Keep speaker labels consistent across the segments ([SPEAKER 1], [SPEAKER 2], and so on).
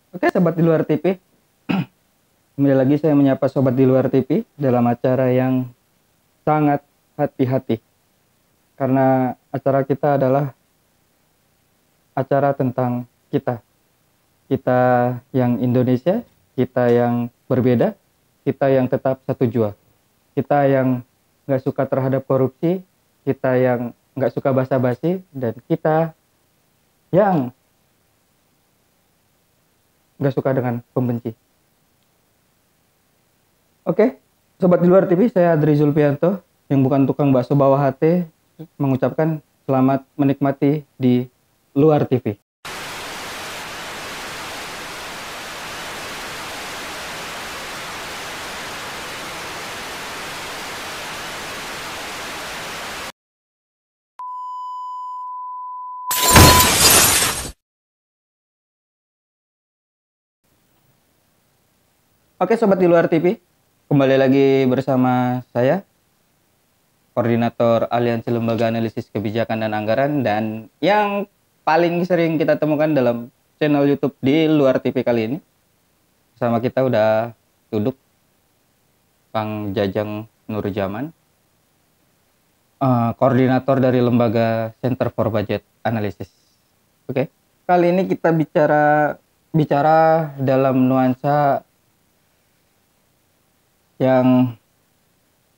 [SPEAKER 1] Oke, sobat di luar TV. Kembali lagi saya menyapa sobat di luar TV dalam acara yang sangat hati-hati. Karena acara kita adalah acara tentang kita. Kita yang Indonesia, kita yang berbeda, kita yang tetap satu jua. Kita yang nggak suka terhadap korupsi, kita yang nggak suka basa-basi, dan kita yang nggak suka dengan pembenci. Oke, sobat di luar TV, saya Adri Zulpianto yang bukan tukang bakso bawah hati mengucapkan selamat menikmati di luar TV. Oke, sobat di luar TV, kembali lagi bersama saya, Koordinator Aliansi Lembaga Analisis Kebijakan dan Anggaran, dan yang paling sering kita temukan dalam channel YouTube di luar TV kali ini. Bersama kita udah duduk Kang Jajang Nurjaman, koordinator dari Lembaga Center for Budget Analysis. Oke, kali ini kita bicara dalam nuansa yang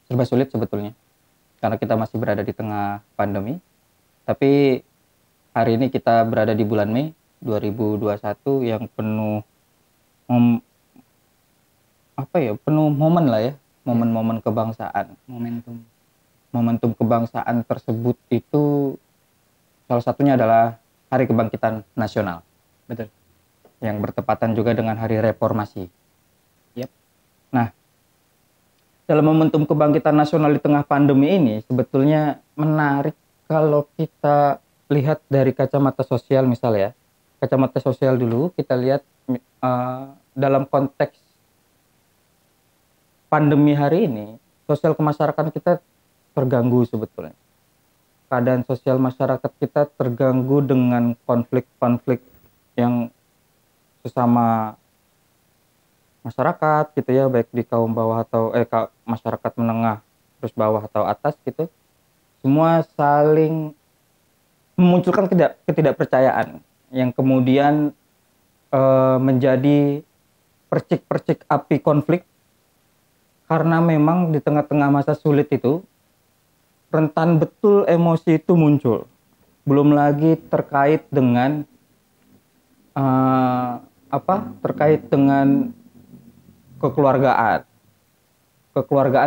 [SPEAKER 1] serba sulit sebetulnya, karena kita masih berada di tengah pandemi. Tapi hari ini kita berada di bulan Mei 2021 yang penuh penuh momen lah ya, momen-momen kebangsaan. Momentum kebangsaan tersebut itu salah satunya adalah Hari Kebangkitan Nasional.
[SPEAKER 2] Betul.
[SPEAKER 1] Yang bertepatan juga dengan Hari Reformasi.
[SPEAKER 2] Yep.
[SPEAKER 1] Nah, dalam momentum kebangkitan nasional di tengah pandemi ini sebetulnya menarik kalau kita lihat dari kacamata sosial misalnya. Kacamata sosial dulu kita lihat dalam konteks pandemi hari ini, sosial kemasyarakatan kita terganggu sebetulnya. Keadaan sosial masyarakat kita terganggu dengan konflik-konflik yang sesama masyarakat gitu ya, baik di kaum bawah atau masyarakat menengah terus bawah atau atas gitu, semua saling memunculkan ketidakpercayaan yang kemudian menjadi percik-percik api konflik, karena memang di tengah-tengah masa sulit itu rentan betul emosi itu muncul. Belum lagi terkait dengan terkait dengan kekeluargaan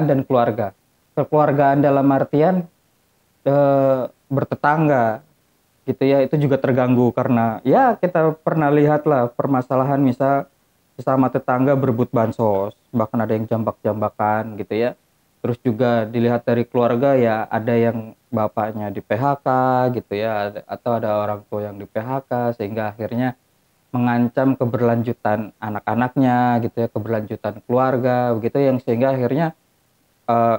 [SPEAKER 1] dan keluarga. Kekeluargaan dalam artian bertetangga gitu ya, itu juga terganggu karena ya kita pernah lihat lah permasalahan misal sesama tetangga berebut bansos, bahkan ada yang jambak-jambakan gitu ya. Terus juga dilihat dari keluarga ya, ada yang bapaknya di PHK gitu ya, atau ada orang tua yang di PHK, sehingga akhirnya mengancam keberlanjutan anak-anaknya gitu ya, keberlanjutan keluarga begitu, yang sehingga akhirnya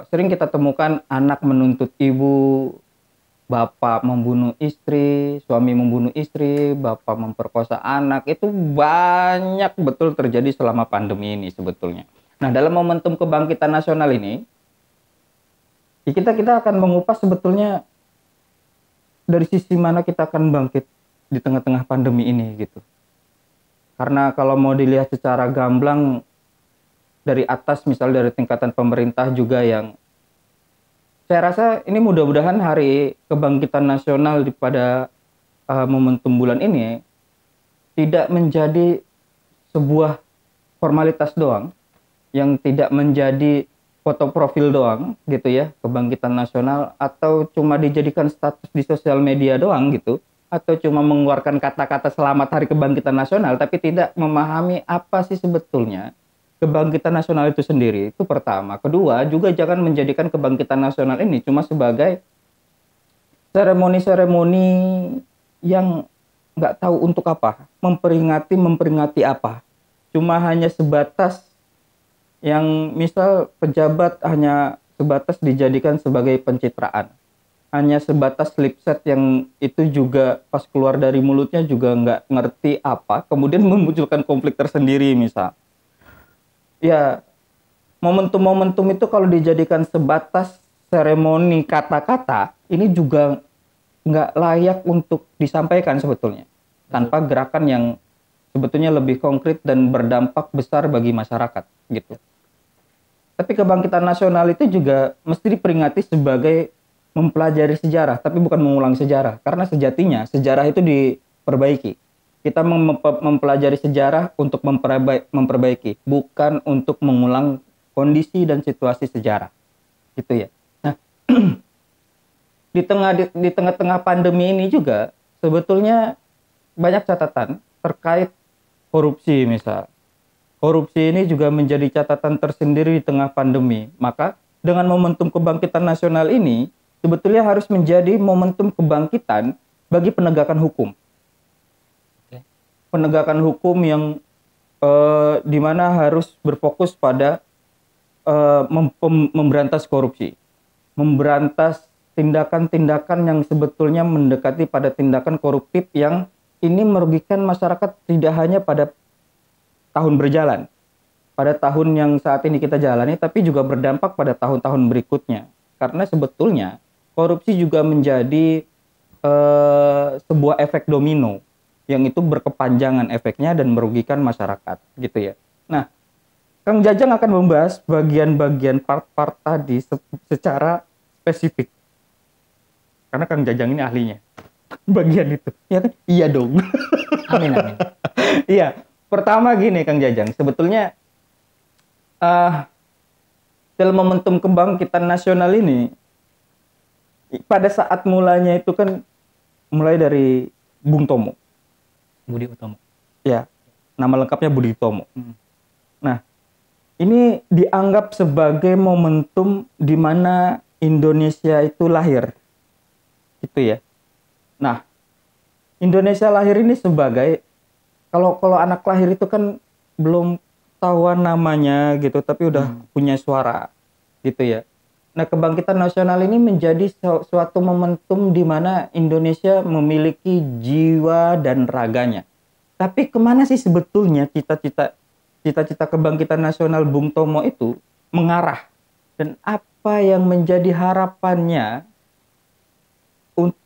[SPEAKER 1] sering kita temukan anak menuntut ibu, bapak membunuh istri, suami membunuh istri, bapak memperkosa anak. Itu banyak betul terjadi selama pandemi ini sebetulnya. Nah, dalam momentum kebangkitan nasional ini kita akan mengupas sebetulnya dari sisi mana kita akan bangkit di tengah-tengah pandemi ini gitu. Karena kalau mau dilihat secara gamblang dari atas, misal dari tingkatan pemerintah juga, yang saya rasa ini mudah-mudahan Hari Kebangkitan Nasional pada momentum bulan ini tidak menjadi sebuah formalitas doang, yang tidak menjadi foto profil doang gitu ya, kebangkitan nasional, atau cuma dijadikan status di sosial media doang gitu, atau cuma mengeluarkan kata-kata selamat Hari Kebangkitan Nasional, tapi tidak memahami apa sih sebetulnya kebangkitan nasional itu sendiri. Itu pertama. Kedua, juga jangan menjadikan kebangkitan nasional ini cuma sebagai seremoni-seremoni yang nggak tahu untuk apa, memperingati apa. Cuma hanya sebatas yang misal pejabat hanya sebatas dijadikan sebagai pencitraan, hanya sebatas lip set yang itu juga pas keluar dari mulutnya juga nggak ngerti apa, kemudian memunculkan konflik tersendiri misal. Ya, momentum-momentum itu kalau dijadikan sebatas seremoni kata-kata, ini juga nggak layak untuk disampaikan sebetulnya. Tanpa gerakan yang sebetulnya lebih konkret dan berdampak besar bagi masyarakat gitu. Tapi kebangkitan nasional itu juga mesti diperingati sebagai mempelajari sejarah, tapi bukan mengulang sejarah. Karena sejatinya sejarah itu diperbaiki. Kita mempelajari sejarah untuk memperbaiki, bukan untuk mengulang kondisi dan situasi sejarah. Gitu ya. Nah, di tengah-tengah pandemi ini juga sebetulnya banyak catatan terkait korupsi misal. Korupsi ini juga menjadi catatan tersendiri di tengah pandemi. Maka dengan momentum kebangkitan nasional ini sebetulnya harus menjadi momentum kebangkitan bagi penegakan hukum. Penegakan hukum yang di mana harus berfokus pada memberantas korupsi, memberantas tindakan-tindakan yang sebetulnya mendekati pada tindakan koruptif yang ini merugikan masyarakat tidak hanya pada tahun berjalan, pada tahun yang saat ini kita jalani, tapi juga berdampak pada tahun-tahun berikutnya. Karena sebetulnya korupsi juga menjadi sebuah efek domino yang itu berkepanjangan efeknya dan merugikan masyarakat, gitu ya. Nah, Kang Jajang akan membahas bagian-bagian part-part tadi secara spesifik. Karena Kang Jajang ini ahlinya. Bagian itu. Ya kan? Iya dong.
[SPEAKER 2] Amin, amin.
[SPEAKER 1] Iya. Pertama gini Kang Jajang, sebetulnya dalam momentum kebangkitan nasional ini, pada saat mulanya itu kan mulai dari Bung Tomo.
[SPEAKER 2] Budi Utomo.
[SPEAKER 1] Ya, nama lengkapnya Budi Utomo. Nah, ini dianggap sebagai momentum di mana Indonesia itu lahir. Gitu ya. Nah, Indonesia lahir ini sebagai kalau anak lahir itu kan belum tahuan namanya gitu, tapi udah punya suara gitu ya. Nah, kebangkitan nasional ini menjadi suatu momentum di mana Indonesia memiliki jiwa dan raganya. Tapi kemana sih sebetulnya cita-cita kebangkitan nasional Bung Tomo itu mengarah? Dan apa yang menjadi harapannya?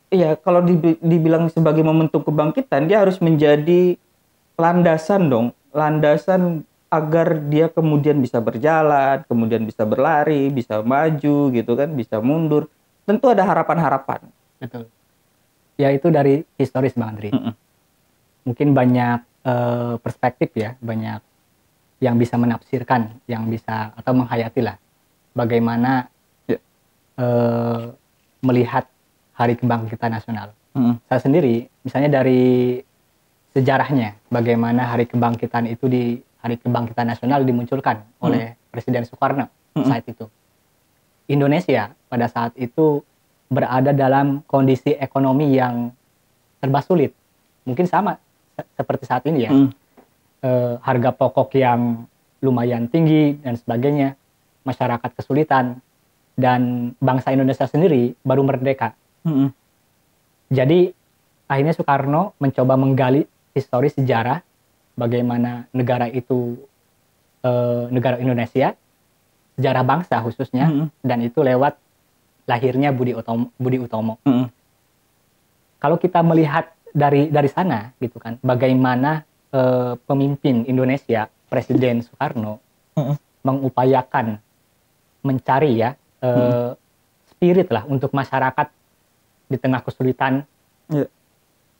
[SPEAKER 1] Ya, kalau dibilang sebagai momentum kebangkitan, dia harus menjadi landasan dong, landasan agar dia kemudian bisa berjalan, kemudian bisa berlari, bisa maju gitu kan, bisa mundur. Tentu ada harapan-harapan.
[SPEAKER 2] Betul. Ya itu dari historis Bang Andri. Mungkin banyak perspektif ya, banyak yang bisa menafsirkan, yang bisa atau menghayati lah bagaimana melihat Hari Kebangkitan Nasional. Saya sendiri, misalnya dari sejarahnya, bagaimana Hari Kebangkitan itu Hari Kebangkitan Nasional dimunculkan oleh Presiden Soekarno saat itu. Indonesia pada saat itu berada dalam kondisi ekonomi yang serba sulit. Mungkin sama seperti saat ini ya. Harga pokok yang lumayan tinggi dan sebagainya. Masyarakat kesulitan. Dan bangsa Indonesia sendiri baru merdeka. Jadi akhirnya Soekarno mencoba menggali histori sejarah bagaimana negara itu negara Indonesia, sejarah bangsa khususnya, dan itu lewat lahirnya Budi Utomo. Kalau kita melihat dari sana gitu kan, bagaimana pemimpin Indonesia Presiden Soekarno mengupayakan mencari ya spirit lah untuk masyarakat di tengah kesulitan.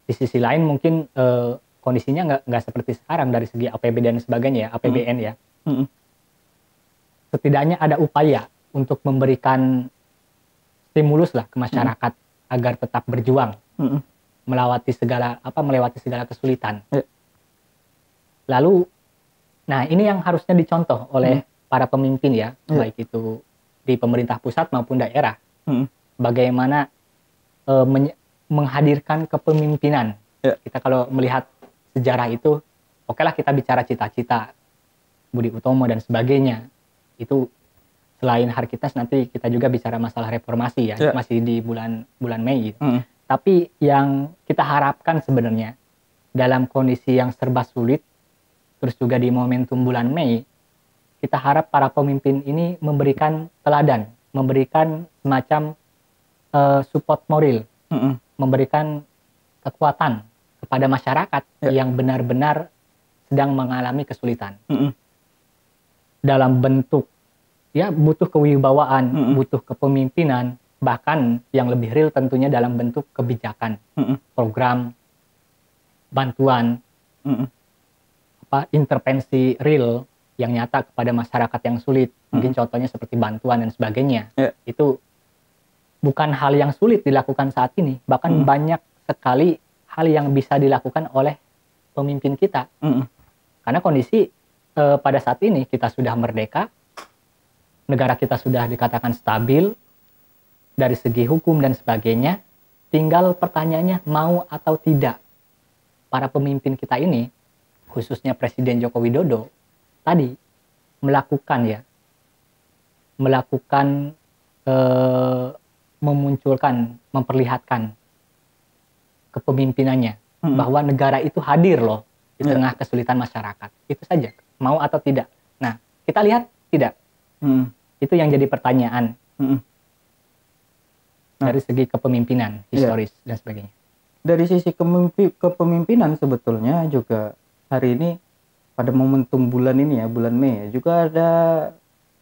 [SPEAKER 2] Di sisi lain mungkin kondisinya nggak seperti sekarang dari segi APBD dan sebagainya ya, APBN ya. Setidaknya ada upaya untuk memberikan stimulus lah ke masyarakat agar tetap berjuang melewati segala kesulitan. Lalu, nah ini yang harusnya dicontoh oleh para pemimpin ya, baik itu di pemerintah pusat maupun daerah. Bagaimana menghadirkan kepemimpinan. Kita kalau melihat sejarah itu, oke lah kita bicara cita-cita Budi Utomo dan sebagainya. Itu selain Hari Kitas nanti kita juga bicara masalah reformasi ya, masih di bulan Mei. Tapi yang kita harapkan sebenarnya dalam kondisi yang serba sulit, terus juga di momentum bulan Mei, kita harap para pemimpin ini memberikan teladan, memberikan semacam support moral, memberikan kekuatan kepada masyarakat yang benar-benar sedang mengalami kesulitan. Dalam bentuk ya butuh kewibawaan, butuh kepemimpinan, bahkan yang lebih real tentunya dalam bentuk kebijakan, program, bantuan, intervensi real yang nyata kepada masyarakat yang sulit. Mungkin contohnya seperti bantuan dan sebagainya. Itu bukan hal yang sulit dilakukan saat ini, bahkan banyak sekali hal yang bisa dilakukan oleh pemimpin kita. Karena kondisi pada saat ini kita sudah merdeka, negara kita sudah dikatakan stabil dari segi hukum dan sebagainya. Tinggal pertanyaannya mau atau tidak para pemimpin kita ini, khususnya Presiden Joko Widodo tadi melakukan memunculkan, memperlihatkan kepemimpinannya bahwa negara itu hadir loh di tengah kesulitan masyarakat. Itu saja, mau atau tidak. Nah, kita lihat tidak. Itu yang jadi pertanyaan dari segi kepemimpinan historis dan sebagainya.
[SPEAKER 1] Dari sisi kepemimpinan sebetulnya juga hari ini pada momentum bulan ini ya, bulan Mei ya, juga ada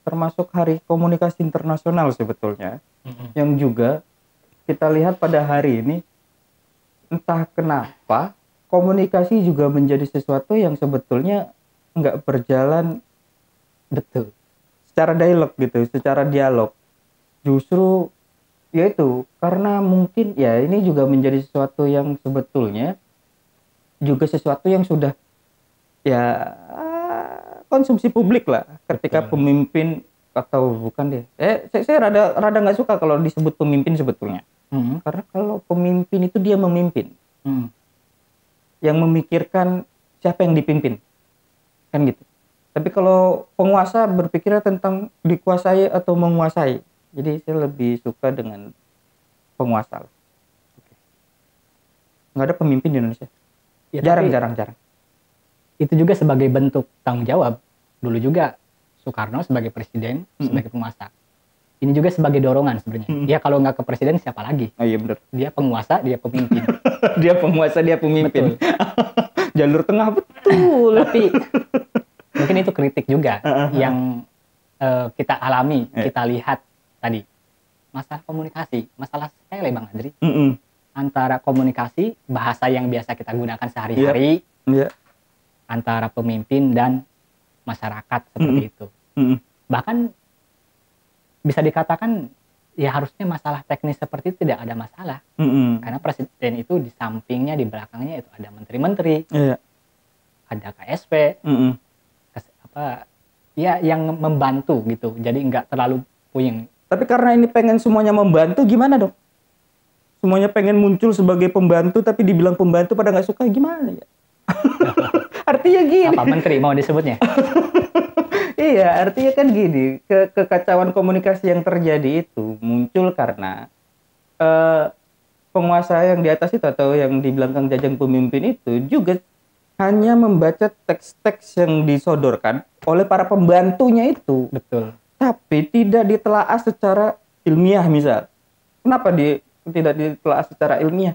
[SPEAKER 1] termasuk Hari Komunikasi Internasional sebetulnya, yang juga kita lihat pada hari ini entah kenapa komunikasi juga menjadi sesuatu yang sebetulnya nggak berjalan betul secara dialog. Justru yaitu karena mungkin ya ini juga menjadi sesuatu yang sebetulnya juga sesuatu yang sudah ya konsumsi publik lah ketika pemimpin atau bukan deh. Saya rada nggak suka kalau disebut pemimpin sebetulnya. Karena kalau pemimpin itu dia memimpin. Yang memikirkan siapa yang dipimpin. Kan gitu. Tapi kalau penguasa berpikirnya tentang dikuasai atau menguasai. Jadi saya lebih suka dengan penguasa. Nggak ada pemimpin di Indonesia. Ya, jarang.
[SPEAKER 2] Itu juga sebagai bentuk tanggung jawab. Dulu juga Soekarno sebagai presiden, sebagai penguasa. Ini juga sebagai dorongan sebenarnya. Ya kalau nggak ke presiden siapa lagi?
[SPEAKER 1] Oh iya benar.
[SPEAKER 2] Dia penguasa, dia pemimpin.
[SPEAKER 1] Dia penguasa, dia pemimpin. Jalur tengah betul.
[SPEAKER 2] Tapi mungkin itu kritik juga yang kita alami, kita lihat tadi. Masalah komunikasi, masalah sepele Bang Andri. Antara komunikasi, bahasa yang biasa kita gunakan sehari-hari, antara pemimpin dan masyarakat seperti itu. Bahkan bisa dikatakan ya harusnya masalah teknis seperti itu tidak ada masalah. Karena presiden itu di sampingnya, di belakangnya itu ada menteri-menteri, ada KSP, ya yang membantu gitu. Jadi nggak terlalu puyeng.
[SPEAKER 1] Tapi karena ini pengen semuanya membantu, gimana dong? Semuanya pengen muncul sebagai pembantu, tapi dibilang pembantu pada nggak suka, gimana ya? Artinya gini.
[SPEAKER 2] Apa menteri mau disebutnya?
[SPEAKER 1] Iya, artinya kan gini, kekacauan komunikasi yang terjadi itu muncul karena penguasa yang di atas itu atau yang di belakang jajang pemimpin itu juga hanya membaca teks-teks yang disodorkan oleh para pembantunya itu.
[SPEAKER 2] Betul.
[SPEAKER 1] Tapi tidak ditelaah secara ilmiah misal. Kenapa tidak ditelaah secara ilmiah?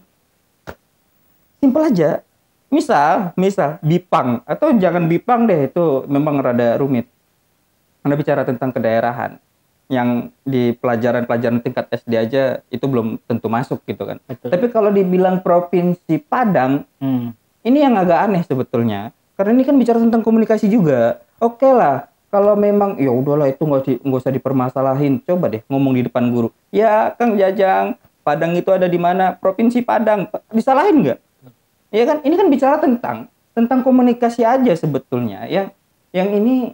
[SPEAKER 1] Simpel aja. Misal Bipang atau jangan Bipang deh, itu memang rada rumit. Anda bicara tentang kedaerahan yang di pelajaran tingkat SD aja itu belum tentu masuk gitu kan. Betul. Tapi kalau dibilang Provinsi Padang, ini yang agak aneh sebetulnya. Karena ini kan bicara tentang komunikasi juga. Oke lah, kalau memang ya udahlah itu nggak usah dipermasalahin. Coba deh ngomong di depan guru. Ya Kang Jajang, Padang itu ada di mana? Provinsi Padang. Disalahin nggak? Ya kan, ini kan bicara tentang komunikasi aja sebetulnya. Yang ini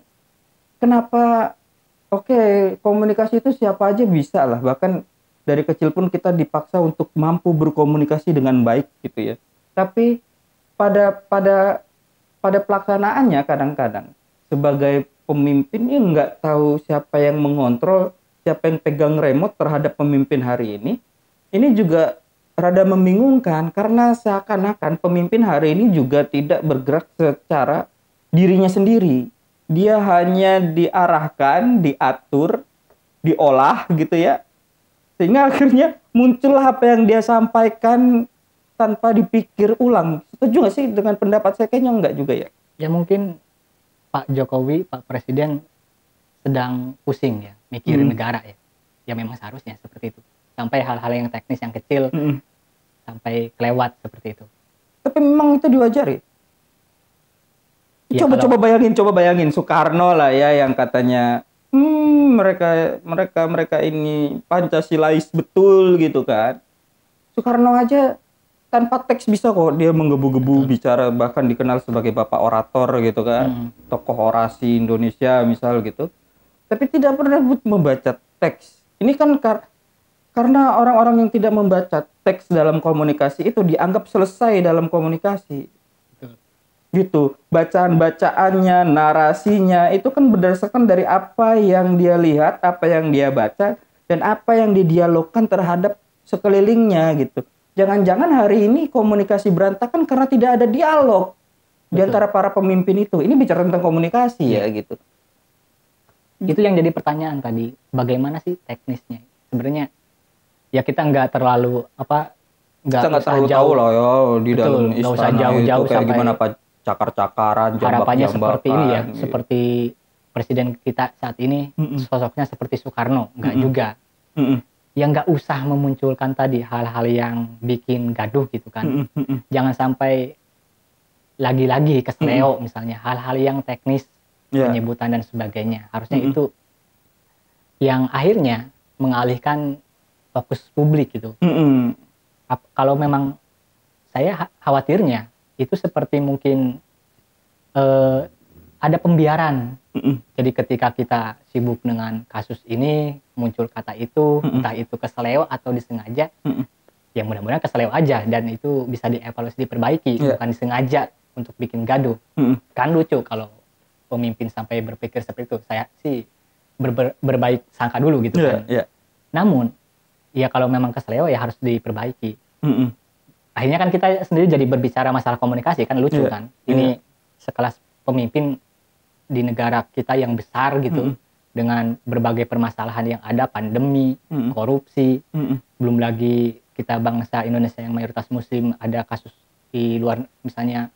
[SPEAKER 1] kenapa? Oke, komunikasi itu siapa aja bisa lah. Bahkan dari kecil pun kita dipaksa untuk mampu berkomunikasi dengan baik gitu ya. Tapi pada pelaksanaannya kadang-kadang sebagai pemimpin yang nggak tahu siapa yang mengontrol, siapa yang pegang remote terhadap pemimpin hari ini juga rada membingungkan karena seakan-akan pemimpin hari ini juga tidak bergerak secara dirinya sendiri. Dia hanya diarahkan, diatur, diolah gitu ya. Sehingga akhirnya muncullah apa yang dia sampaikan tanpa dipikir ulang. Setuju nggak sih dengan pendapat saya? Kayaknya enggak juga ya.
[SPEAKER 2] Ya mungkin Pak Jokowi, Pak Presiden sedang pusing ya, mikirin negara ya. Ya memang seharusnya seperti itu. Sampai hal-hal yang teknis yang kecil sampai kelewat seperti itu.
[SPEAKER 1] Tapi memang itu diwajari.
[SPEAKER 2] Ya,
[SPEAKER 1] Coba bayangin Soekarno lah ya yang katanya mereka ini Pancasilais betul gitu kan. Soekarno aja tanpa teks bisa kok dia menggebu-gebu bicara, bahkan dikenal sebagai bapak orator gitu kan. Tokoh orasi Indonesia misal gitu. Tapi tidak pernah membaca teks. Ini kan karena orang-orang yang tidak membaca teks dalam komunikasi itu dianggap selesai dalam komunikasi. Gitu, bacaan-bacaannya, narasinya itu kan berdasarkan dari apa yang dia lihat, apa yang dia baca, dan apa yang didialogkan terhadap sekelilingnya gitu. Jangan-jangan hari ini komunikasi berantakan karena tidak ada dialog di antara para pemimpin itu. Ini bicara tentang komunikasi ya gitu.
[SPEAKER 2] Itu yang jadi pertanyaan tadi, bagaimana sih teknisnya? Sebenarnya ya kita nggak terlalu
[SPEAKER 1] nggak terlalu tahu lah ya di dalam istana
[SPEAKER 2] jauh-jauh
[SPEAKER 1] itu kayak gimana Pak, cakar-cakaran,
[SPEAKER 2] harapannya
[SPEAKER 1] jambak-jambakan
[SPEAKER 2] seperti ini ya,
[SPEAKER 1] gitu.
[SPEAKER 2] seperti presiden kita saat ini sosoknya seperti Soekarno, nggak juga. Ya nggak usah memunculkan tadi hal-hal yang bikin gaduh gitu kan. Jangan sampai lagi-lagi kesleo misalnya, hal-hal yang teknis, penyebutan dan sebagainya. Harusnya itu yang akhirnya mengalihkan fokus publik gitu. Kalau memang saya khawatirnya itu seperti mungkin ada pembiaran. Jadi ketika kita sibuk dengan kasus ini, muncul kata itu, entah itu keseleo atau disengaja, ya mudah-mudahan keseleo aja dan itu bisa dievaluasi, diperbaiki, bukan disengaja untuk bikin gaduh. Kan lucu kalau pemimpin sampai berpikir seperti itu. Saya sih berbaik sangka dulu gitu kan. Namun, ya kalau memang keseleo ya harus diperbaiki. Akhirnya kan kita sendiri jadi berbicara masalah komunikasi, kan lucu kan. Ini sekelas pemimpin di negara kita yang besar gitu, dengan berbagai permasalahan yang ada, pandemi, korupsi, belum lagi kita bangsa Indonesia yang mayoritas muslim, ada kasus di luar misalnya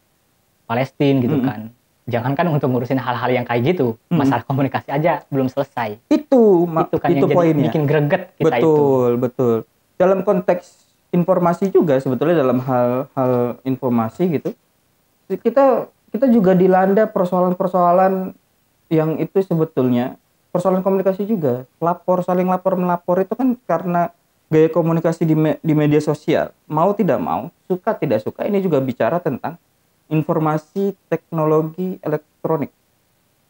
[SPEAKER 2] Palestina gitu kan. Jangankan untuk ngurusin hal-hal yang kayak gitu, masalah komunikasi aja belum selesai.
[SPEAKER 1] Itu
[SPEAKER 2] kan
[SPEAKER 1] itu
[SPEAKER 2] yang
[SPEAKER 1] poinnya.
[SPEAKER 2] Jadi bikin greget kita
[SPEAKER 1] Betul. Dalam konteks informasi juga sebetulnya, dalam hal informasi gitu, kita juga dilanda persoalan-persoalan yang itu sebetulnya persoalan komunikasi juga. Saling lapor melapor itu kan karena gaya komunikasi di media sosial. Mau tidak mau, suka tidak suka, ini juga bicara tentang informasi teknologi elektronik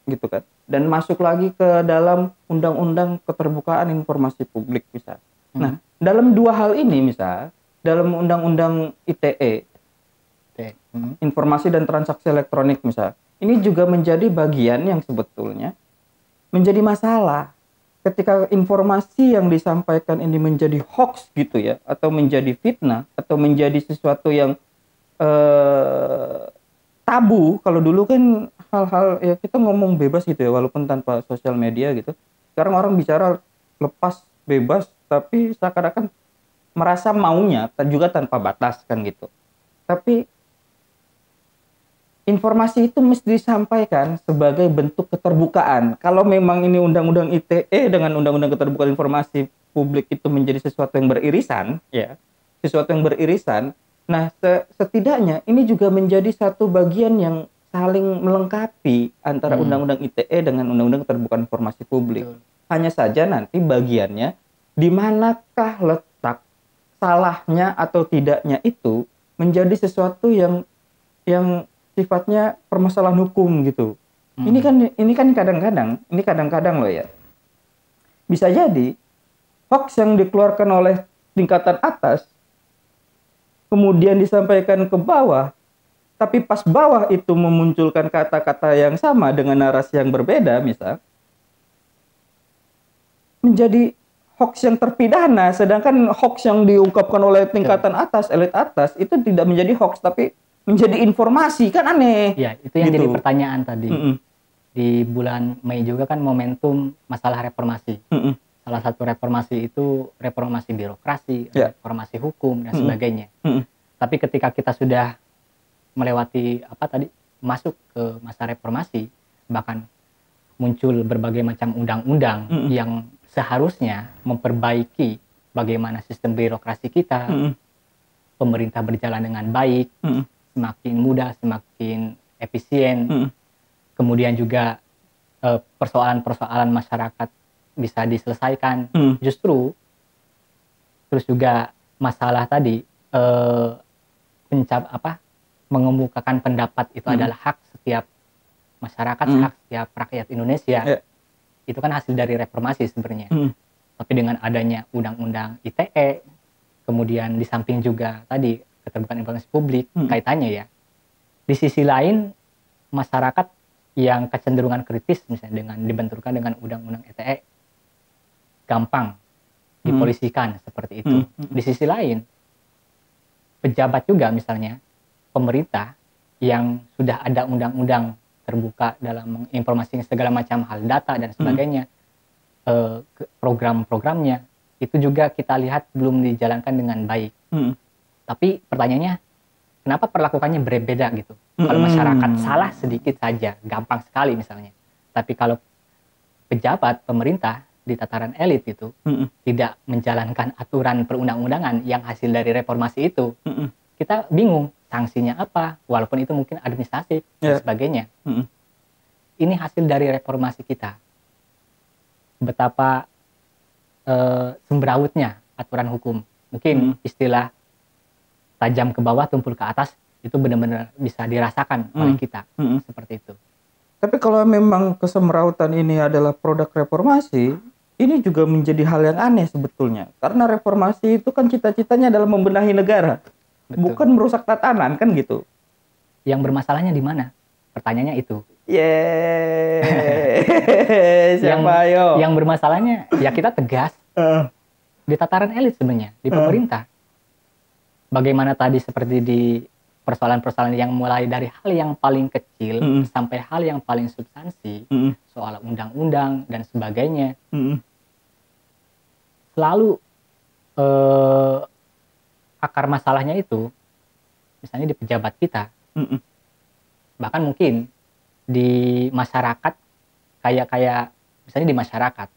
[SPEAKER 1] gitu kan. Dan masuk lagi ke dalam undang-undang keterbukaan informasi publik misal. Nah, dalam dua hal ini misal, dalam undang-undang ITE, informasi dan transaksi elektronik misal, ini juga menjadi bagian yang sebetulnya menjadi masalah. Ketika informasi yang disampaikan ini menjadi hoax gitu ya, atau menjadi fitnah, atau menjadi sesuatu yang tabu. Kalau dulu kan hal-hal ya kita ngomong bebas gitu ya, walaupun tanpa sosial media gitu. Sekarang orang bicara lepas, bebas, tapi seakan-akan merasa maunya juga tanpa batas kan gitu. Tapi informasi itu mesti disampaikan sebagai bentuk keterbukaan. Kalau memang ini undang-undang ITE dengan undang-undang keterbukaan informasi publik itu menjadi sesuatu yang beririsan, ya, sesuatu yang beririsan. Nah, setidaknya ini juga menjadi satu bagian yang saling melengkapi antara undang-undang ITE dengan undang-undang keterbukaan informasi publik. Hanya saja nanti bagiannya di manakah letak salahnya atau tidaknya itu menjadi sesuatu yang sifatnya permasalahan hukum gitu. Ini kan kadang-kadang loh ya. Bisa jadi hoax yang dikeluarkan oleh tingkatan atas kemudian disampaikan ke bawah tapi pas bawah itu memunculkan kata-kata yang sama dengan narasi yang berbeda, misal menjadi hoax yang terpidana, sedangkan hoax yang diungkapkan oleh tingkatan atas, elit atas, itu tidak menjadi hoax tapi menjadi informasi, kan aneh.
[SPEAKER 2] Ya, itu yang
[SPEAKER 1] gitu.
[SPEAKER 2] jadi pertanyaan tadi. Di bulan Mei juga kan momentum masalah reformasi. Salah satu reformasi itu reformasi birokrasi, reformasi hukum dan sebagainya. Tapi ketika kita sudah melewati masuk ke masa reformasi, bahkan muncul berbagai macam undang-undang yang seharusnya memperbaiki bagaimana sistem birokrasi kita, pemerintah berjalan dengan baik, semakin mudah, semakin efisien, kemudian juga persoalan-persoalan masyarakat bisa diselesaikan. Justru terus juga masalah tadi mengemukakan pendapat itu adalah hak setiap masyarakat, hak setiap rakyat Indonesia. Itu kan hasil dari reformasi sebenarnya. Tapi dengan adanya undang-undang ITE, kemudian di samping juga tadi keterbukaan informasi publik, kaitannya ya. Di sisi lain, masyarakat yang kecenderungan kritis misalnya dengan dibenturkan dengan undang-undang ITE gampang dipolisikan seperti itu. Di sisi lain, pejabat juga misalnya pemerintah yang sudah ada undang-undang terbuka dalam menginformasikan segala macam hal data dan sebagainya, program-programnya itu juga kita lihat belum dijalankan dengan baik. Tapi pertanyaannya, kenapa perlakukannya berbeda gitu? Kalau masyarakat salah sedikit saja, gampang sekali misalnya. Tapi kalau pejabat pemerintah di tataran elit itu tidak menjalankan aturan perundang-undangan yang hasil dari reformasi itu, kita bingung sanksinya apa, walaupun itu mungkin administratif dan sebagainya. Ini hasil dari reformasi kita. Betapa sembrautnya aturan hukum. Mungkin istilah tajam ke bawah, tumpul ke atas, itu benar-benar bisa dirasakan oleh kita. Seperti itu.
[SPEAKER 1] Tapi kalau memang kesemrautan ini adalah produk reformasi, ini juga menjadi hal yang aneh sebetulnya. Karena reformasi itu kan cita-citanya adalah membenahi negara. Betul. Bukan merusak tatanan, kan gitu.
[SPEAKER 2] Yang bermasalahnya di mana? Pertanyaannya itu.
[SPEAKER 1] Siapa yo?
[SPEAKER 2] Yang bermasalahnya ya kita tegas di tataran elit sebenarnya, di pemerintah. Bagaimana tadi seperti di persoalan-persoalan yang mulai dari hal yang paling kecil sampai hal yang paling substansi, soal undang-undang dan sebagainya, selalu akar masalahnya itu misalnya di pejabat kita, bahkan mungkin di masyarakat, kayak misalnya di masyarakat,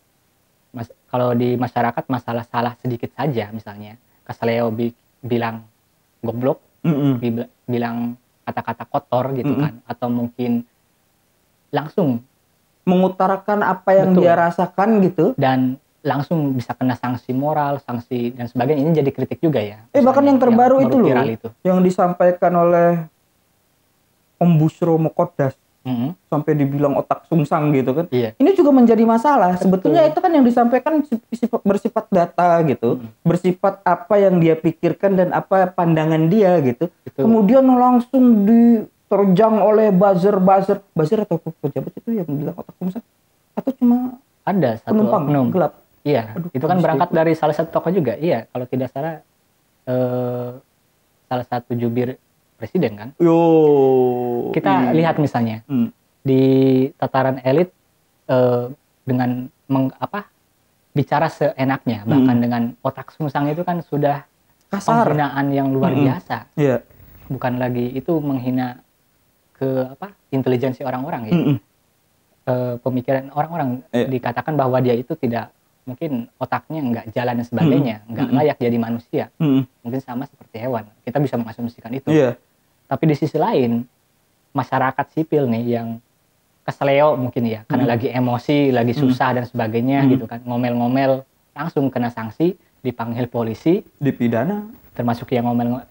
[SPEAKER 2] kalau di masyarakat masalah salah sedikit saja misalnya, Kasleo bilang goblok, bilang kata-kata kotor gitu kan, atau mungkin langsung
[SPEAKER 1] mengutarakan apa yang dia rasakan gitu,
[SPEAKER 2] dan langsung bisa kena sanksi moral, sanksi dan sebagainya. Ini jadi kritik juga ya.
[SPEAKER 1] Bahkan yang terbaru itu loh, yang disampaikan oleh Om Bushro Mokodas, sampai dibilang otak sungsang gitu kan. Ini juga menjadi masalah. Sebetulnya itu kan yang disampaikan bersifat data gitu, bersifat apa yang dia pikirkan dan apa pandangan dia gitu. Kemudian langsung diterjang oleh buzzer atau pejabat itu yang bilang otak sungsang, atau cuma
[SPEAKER 2] ada satu
[SPEAKER 1] penumpang gelap.
[SPEAKER 2] Iya, itu kan berangkat dari salah satu tokoh juga. Iya, kalau tidak salah salah satu jubir presiden kan. Kita lihat misalnya di tataran elit dengan bicara seenaknya, bahkan dengan otak sungsang itu kan sudah
[SPEAKER 1] kasar,
[SPEAKER 2] penghinaan yang luar biasa. Bukan lagi itu menghina ke intelijensi orang-orang ya. Pemikiran orang-orang, dikatakan bahwa dia itu tidak, mungkin otaknya nggak jalan dan sebagainya, nggak layak jadi manusia. Mungkin sama seperti hewan, kita bisa mengasumsikan itu. Tapi di sisi lain, masyarakat sipil nih yang keseleo mungkin ya, karena lagi emosi, lagi susah dan sebagainya gitu kan, ngomel-ngomel, langsung kena sanksi, dipanggil polisi,
[SPEAKER 1] dipidana,
[SPEAKER 2] termasuk yang ngomel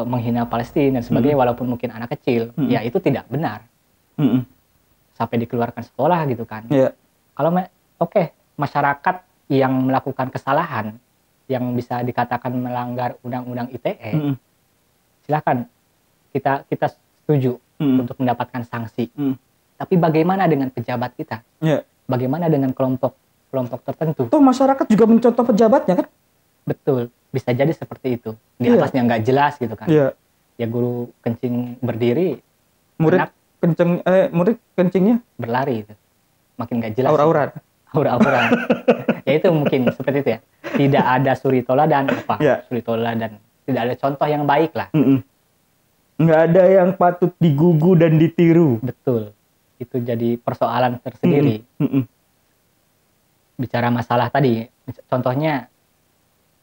[SPEAKER 2] menghina Palestina dan sebagainya, walaupun mungkin anak kecil, ya itu tidak benar. Sampai dikeluarkan sekolah gitu kan. Kalau masyarakat yang melakukan kesalahan yang bisa dikatakan melanggar undang-undang ITE, silakan kita setuju untuk mendapatkan sanksi. Tapi bagaimana dengan pejabat kita?
[SPEAKER 1] Yeah.
[SPEAKER 2] Bagaimana dengan kelompok tertentu?
[SPEAKER 1] Toh masyarakat juga mencontoh pejabatnya kan?
[SPEAKER 2] Betul, bisa jadi seperti itu. Di atasnya nggak jelas gitu kan.
[SPEAKER 1] Iya.
[SPEAKER 2] Ya guru kencing berdiri,
[SPEAKER 1] Murid kencingnya
[SPEAKER 2] berlari itu. Makin nggak jelas.
[SPEAKER 1] Aura-auran.
[SPEAKER 2] Aura-auran. Ya itu mungkin seperti itu ya. Tidak ada suri toladan apa?
[SPEAKER 1] Yeah.
[SPEAKER 2] Suri toladan. Tidak ada contoh yang baik lah.
[SPEAKER 1] Nggak ada yang patut digugu dan ditiru.
[SPEAKER 2] Betul. Itu jadi persoalan tersendiri. Bicara masalah tadi, contohnya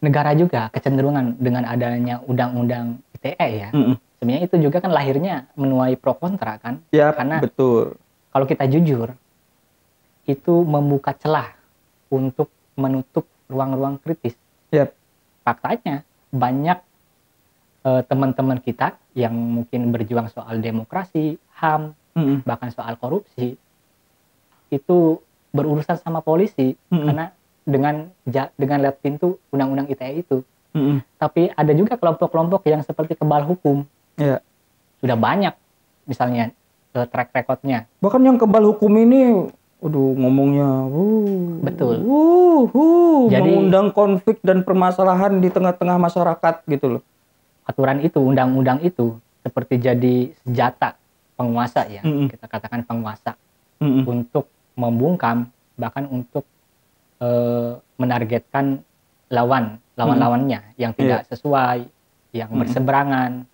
[SPEAKER 2] negara juga kecenderungan dengan adanya undang-undang ITE ya. Sebenarnya itu juga kan lahirnya menuai pro kontra kan.
[SPEAKER 1] Ya,
[SPEAKER 2] karena
[SPEAKER 1] betul.
[SPEAKER 2] Kalau kita jujur, itu membuka celah untuk menutup ruang-ruang kritis.
[SPEAKER 1] Yep.
[SPEAKER 2] Faktanya banyak teman-teman kita yang mungkin berjuang soal demokrasi, HAM, bahkan soal korupsi, itu berurusan sama polisi karena dengan lewat pintu undang-undang ITE itu. Tapi ada juga kelompok-kelompok yang seperti kebal hukum.
[SPEAKER 1] Yeah.
[SPEAKER 2] Sudah banyak misalnya track recordnya.
[SPEAKER 1] Bahkan yang kebal hukum ini ngomongnya
[SPEAKER 2] betul.
[SPEAKER 1] Jadi mengundang konflik dan permasalahan di tengah-tengah masyarakat gitu loh.
[SPEAKER 2] Aturan itu, undang-undang itu seperti jadi senjata penguasa ya, kita katakan penguasa untuk membungkam, bahkan untuk menargetkan lawan-lawannya yang tidak sesuai, yang berseberangan.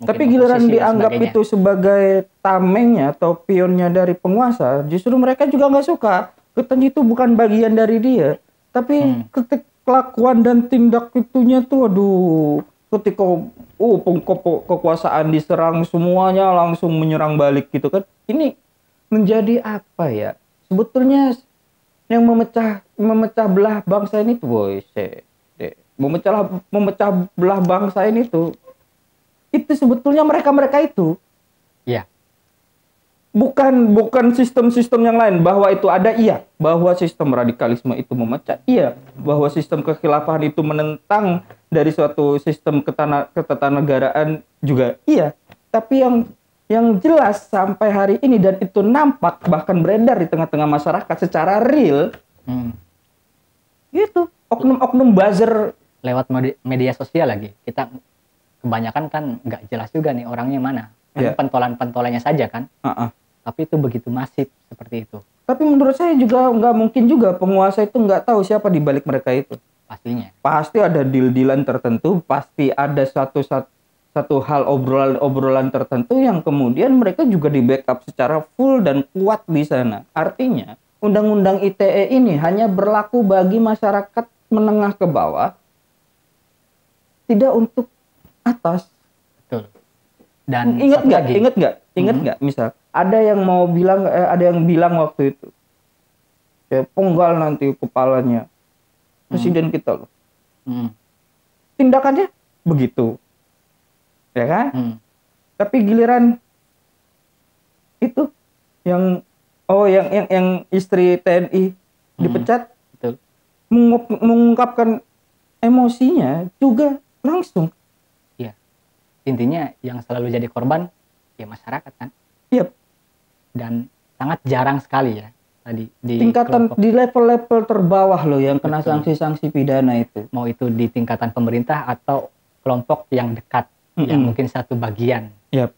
[SPEAKER 1] Tapi giliran dianggap itu sebagai tamengnya atau pionnya dari penguasa, justru mereka juga nggak suka. Katanya itu bukan bagian dari dia, tapi kelakuan dan tindak itunya tuh, ketika kekuasaan diserang, semuanya langsung menyerang balik gitu kan. Ini menjadi apa ya? Sebetulnya yang memecah belah bangsa ini tuh, memecah belah bangsa ini tuh, itu sebetulnya mereka itu.
[SPEAKER 2] Iya.
[SPEAKER 1] Bukan sistem-sistem yang lain. Bahwa itu ada, iya. Bahwa sistem radikalisme itu memecah, iya. Bahwa sistem kekhilafahan itu menentang dari suatu sistem ketatanegaraan juga, iya. Tapi yang jelas sampai hari ini, dan itu nampak bahkan beredar di tengah-tengah masyarakat secara real, gitu. Oknum-oknum buzzer
[SPEAKER 2] lewat media sosial lagi. Kita kebanyakan kan nggak jelas juga nih orangnya mana. Pentolan-pentolannya saja kan. Tapi itu begitu masif seperti itu.
[SPEAKER 1] Tapi menurut saya juga nggak mungkin juga penguasa itu nggak tahu siapa di balik mereka itu.
[SPEAKER 2] Pastinya.
[SPEAKER 1] Pasti ada deal-dealan tertentu, pasti ada satu hal obrolan tertentu yang kemudian mereka juga di backup secara full dan kuat di sana. Artinya, undang-undang ITE ini hanya berlaku bagi masyarakat menengah ke bawah, tidak untuk atas.
[SPEAKER 2] Betul. Dan
[SPEAKER 1] ingat nggak? Misal ada yang bilang waktu itu, penggal nanti kepalanya presiden kita loh. Tindakannya begitu, ya kan? Tapi giliran itu yang istri TNI dipecat,
[SPEAKER 2] betul.
[SPEAKER 1] Mengungkapkan emosinya juga langsung.
[SPEAKER 2] Iya. Intinya yang selalu jadi korban ya masyarakat kan.
[SPEAKER 1] Iya.
[SPEAKER 2] Dan sangat jarang sekali ya tadi di
[SPEAKER 1] tingkatan di level-level terbawah loh yang kena sanksi-sanksi pidana itu.
[SPEAKER 2] Mau itu di tingkatan pemerintah atau kelompok yang dekat yang mungkin satu bagian.
[SPEAKER 1] Yap.